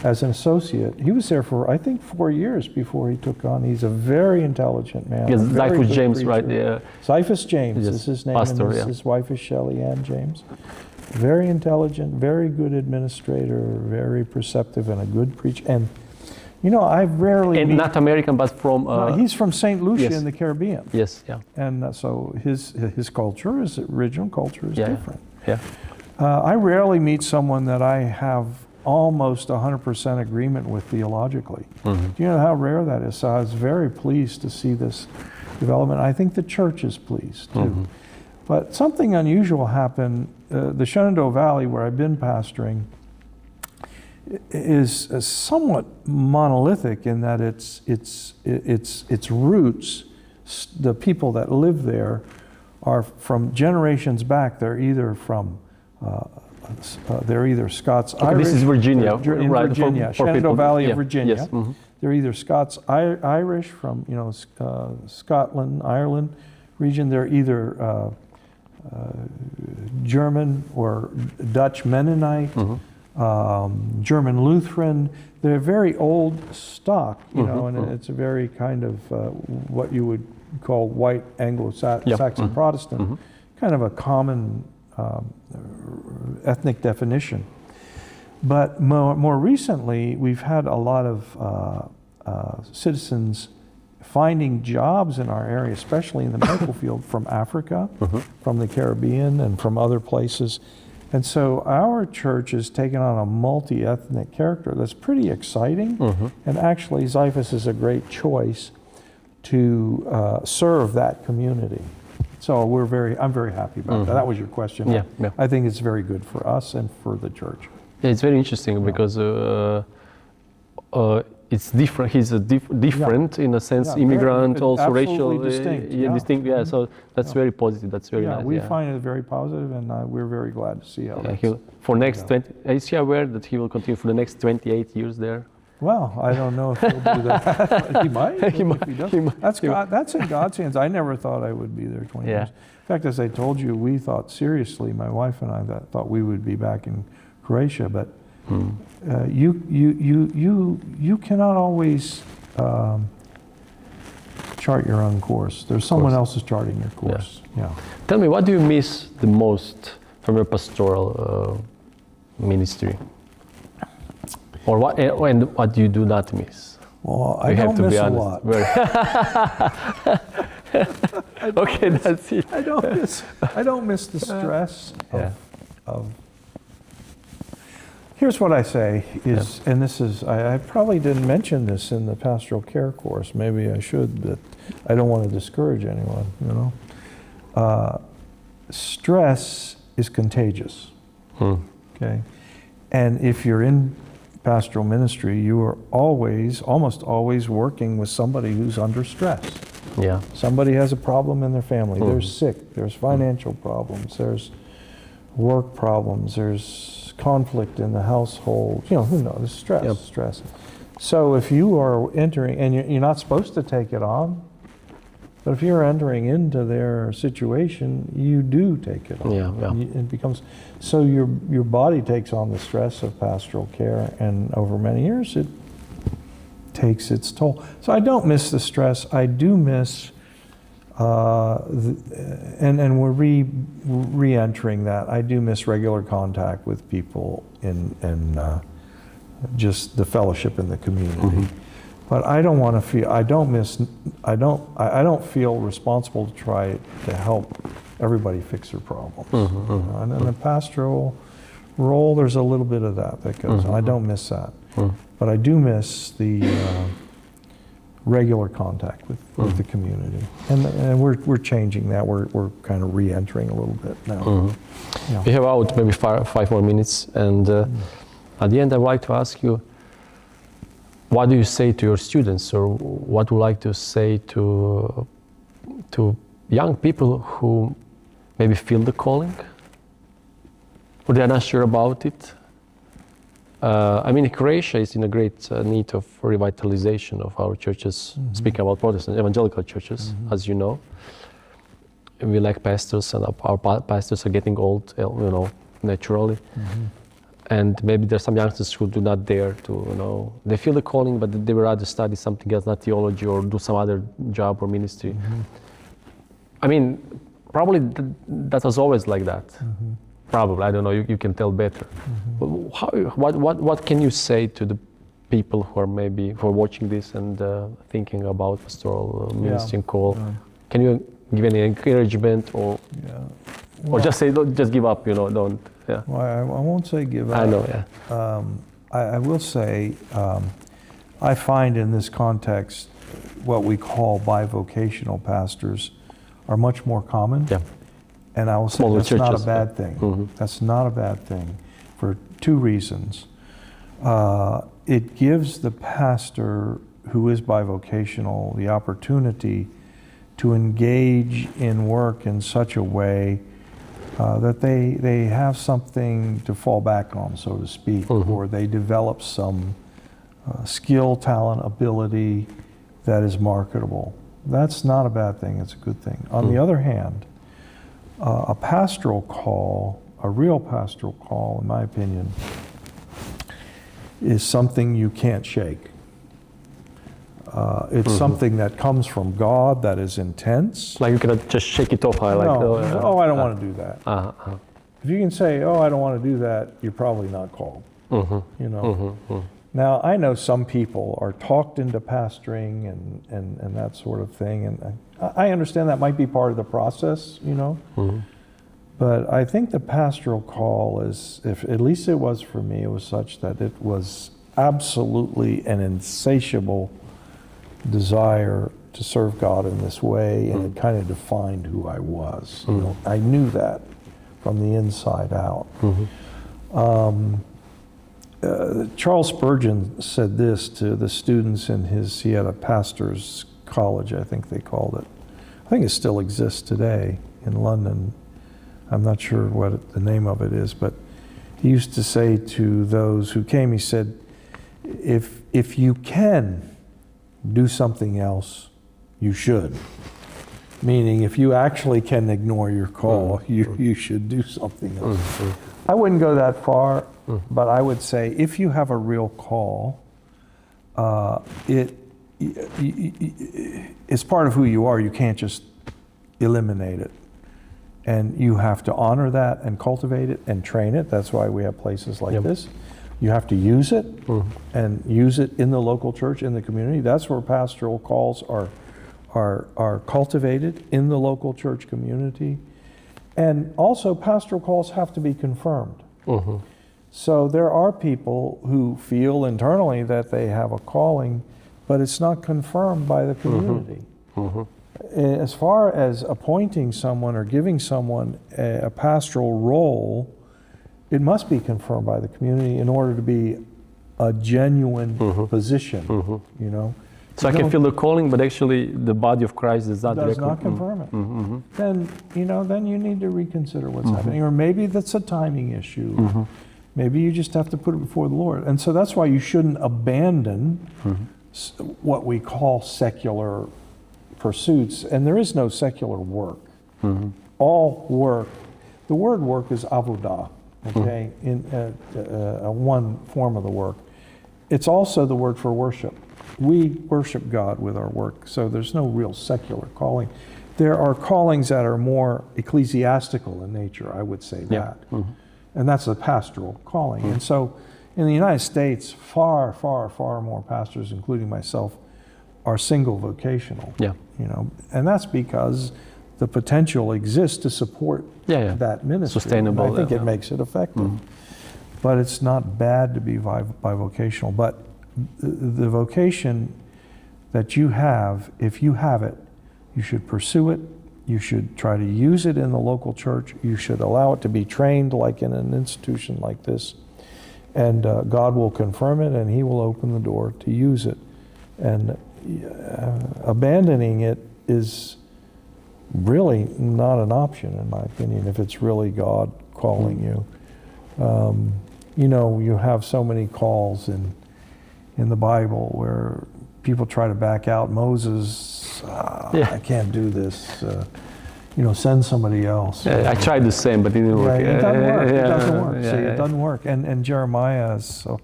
as an associate. He was there for, I think, 4 years before he took on. He's a very intelligent man. Yes, Zyphus James, preacher. Right? Yeah. Zyphus James is his name, pastor, and his wife is Shelley Ann James. Very intelligent, very good administrator, very perceptive, and a good preacher. And you know, I've rarely. And not American, but from. He's from St. Lucia in the Caribbean. Yes, yeah. And so his culture, his original culture, is different. Yeah. I rarely meet someone that I have almost 100% agreement with theologically. Do you know how rare that is? So I was very pleased to see this development. I think the church is pleased too. But something unusual happened. The Shenandoah Valley, where I've been pastoring, is somewhat monolithic in that its roots, the people that live there, are from generations back. They're either Scots Irish. This is Virginia, in right? Virginia, for Shenandoah people. Valley Yeah. of Virginia. Yes. They're either Scots Irish from Scotland, Ireland region. They're either German or Dutch Mennonite, German Lutheran. They're very old stock, you know, and it's a very kind of what you would call white Anglo-Saxon Protestant, kind of a common ethnic definition. But more recently, we've had a lot of citizens finding jobs in our area, especially in the medical field, from Africa, from the Caribbean, and from other places. And so our church has taken on a multi-ethnic character that's pretty exciting. And actually, Zyphus is a great choice to serve that community. So I'm very happy about that. That was your question. Yeah, yeah. I think it's very good for us and for the church. Yeah, it's very interesting because it's different. He's a different in a sense, immigrant, also racial, distinct. distinct. Yeah, so that's very positive. That's very nice. We find it very positive, and we're very glad to see how. For next 20, is he aware that he will continue for the next 28 years there? Well, I don't know if he'll do that. He might. If he does. That's in God's hands. I never thought I would be there 20 years. In fact, as I told you, we thought seriously, my wife and I, thought we would be back in Croatia, but you cannot always chart your own course. There's someone else is charting your course. Yeah. Tell me, what do you miss the most from your pastoral ministry? Or what you do not miss? Well, I don't miss a lot. Okay, that's it. I don't miss the stress of. Here's what I say is, and this is, I probably didn't mention this in the pastoral care course. Maybe I should, but I don't want to discourage anyone. You know, stress is contagious. Okay, and if you're in pastoral ministry, you are almost always working with somebody who's under stress. Yeah. Somebody has a problem in their family. They're sick. There's financial problems. There's work problems. There's conflict in the household. You know, who knows? Stress. So if you are entering, and you're not supposed to take it on, but if you're entering into their situation, you do take it on. It becomes, so your body takes on the stress of pastoral care, and over many years it takes its toll. So I don't miss the stress. I do miss, and we're re-entering that. I do miss regular contact with people and just the fellowship in the community. But I don't want to feel, I don't feel responsible to try to help everybody fix their problems. And in the pastoral role, there's a little bit of that goes on. I don't miss that. But I do miss the regular contact with the community. And we're changing that. We're kind of re-entering a little bit now. We have out maybe 5 more minutes. And at the end, I would like to ask you, what do you say to your students, or what would you like to say to young people who maybe feel the calling, or they're not sure about it? I mean, Croatia is in a great need of revitalization of our churches, speaking about Protestant evangelical churches, as you know. We lack pastors, and our pastors are getting old, you know, naturally. And maybe there's some youngsters who do not dare to, you know, they feel the calling, but they would rather study something else, not theology, or do some other job or ministry. I mean, probably that was always like that. Probably, I don't know, you can tell better. But what can you say to the people who are watching this and thinking about pastoral ministry and call? Can you give any encouragement, or or just say, don't just give up, you know, don't. Well, I won't say give up. I know, I will say, I find in this context, what we call bivocational pastors are much more common. Yeah. And I will say Smaller that's churches, not a bad thing. Mm-hmm. That's not a bad thing for two reasons. It gives the pastor who is bivocational the opportunity to engage in work in such a way that they have something to fall back on, so to speak, mm-hmm. or they develop some skill, talent, ability that is marketable. That's not a bad thing, it's a good thing. On the other hand, a pastoral call, a real pastoral call, in my opinion, is something you can't shake. It's mm-hmm. something that comes from God, that is intense. Like you cannot just shake it off. I don't want to do that. Uh-huh. If you can say, oh, I don't want to do that, you're probably not called. Mm-hmm. You know. Mm-hmm. Now, I know some people are talked into pastoring and that sort of thing, and I understand that might be part of the process, you know. Mm-hmm. But I think the pastoral call is, if at least it was for me, it was such that it was absolutely an insatiable desire to serve God in this way, and it kind of defined who I was. You know, I knew that from the inside out. Charles Spurgeon said this to the students in he had a pastor's college, I think they called it. I think it still exists today in London. I'm not sure what the name of it is, but he used to say to those who came, he said, if you can do something else, you should. Meaning, if you actually can ignore your call, you should do something else. I wouldn't go that far, but I would say if you have a real call, it's part of who you are. You can't just eliminate it. And you have to honor that and cultivate it and train it. That's why we have places like this. You have to use it and use it in the local church, in the community. That's where pastoral calls are cultivated, in the local church community. And also pastoral calls have to be confirmed. So there are people who feel internally that they have a calling, but it's not confirmed by the community. As far as appointing someone or giving someone a pastoral role, it must be confirmed by the community in order to be a genuine position, you know. So I can feel the calling, but actually the body of Christ does not confirm it. Then, you know, then you need to reconsider what's happening. Or maybe that's a timing issue. Maybe you just have to put it before the Lord. And so that's why you shouldn't abandon what we call secular pursuits. And there is no secular work. All work, the word work is avodah, okay, in one form of the work. It's also the word for worship. We worship God with our work, so there's no real secular calling. There are callings that are more ecclesiastical in nature, I would say that. And that's a pastoral calling. And so in the United States, far, far, far more pastors, including myself, are single vocational. You know, and that's because the potential exists to support that ministry. Sustainable. And I think it makes it effective. But it's not bad to be bivocational. But the vocation that you have, if you have it, you should pursue it. You should try to use it in the local church. You should allow it to be trained like in an institution like this. And God will confirm it, and He will open the door to use it. And abandoning it is really not an option, in my opinion, if it's really God calling you. You know, you have so many calls in the Bible where people try to back out. Moses, I can't do this. You know, send somebody else. I tried the same, but it didn't work. It doesn't work. It doesn't work. See, it doesn't work. And Jeremiah is so,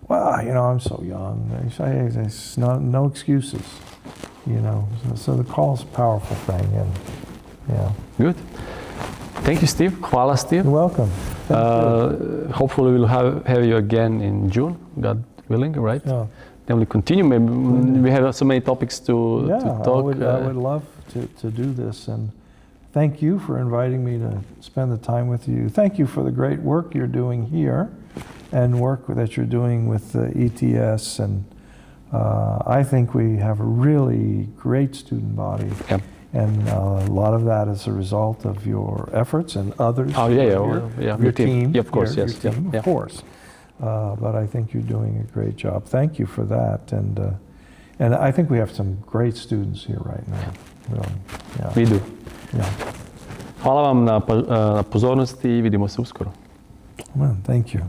well, you know, I'm so young. There's no excuses. You know, so the call is a powerful thing, and Good. Thank you, Steve. Hvala, Steve. You're welcome. Hopefully we'll have you again in June, God willing, right? Then we'll continue. Maybe we have so many topics to talk. I would love to do this, and thank you for inviting me to spend the time with you. Thank you for the great work you're doing here. and work that you're doing with the ETS, and I think we have a really great student body. Yeah. And a lot of that is a result of your efforts and others. Oh, your team. Yeah, of course, your yes. team, of course. But I think you're doing a great job. Thank you for that. And I think we have some great students here right now. Really. Yeah. We do. Yeah. Hvala vam na pozornosti i vidimo se uskoro. Well, thank you.